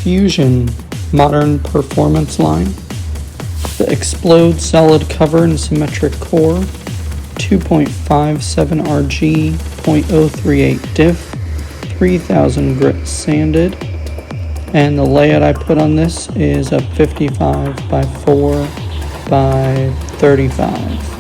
Fusion Modern Performance line. The Explode Solid Cover and Symmetric Core, 2.57 RG, 0.038 diff, 3000 grit sanded. And the layout I put on this is a 55 by 4 by 35.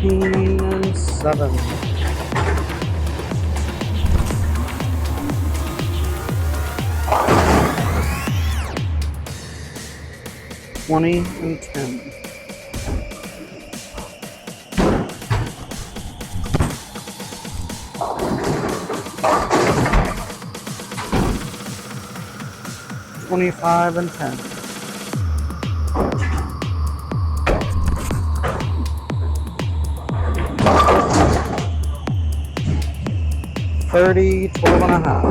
And 7. 20 and 10. 25 and 10. 30, 12 and a half.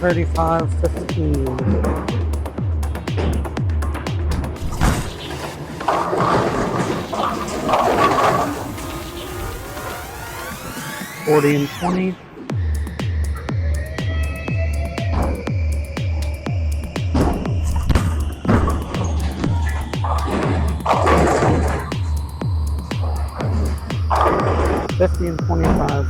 35, 15. 40 and 20. 50 and 25.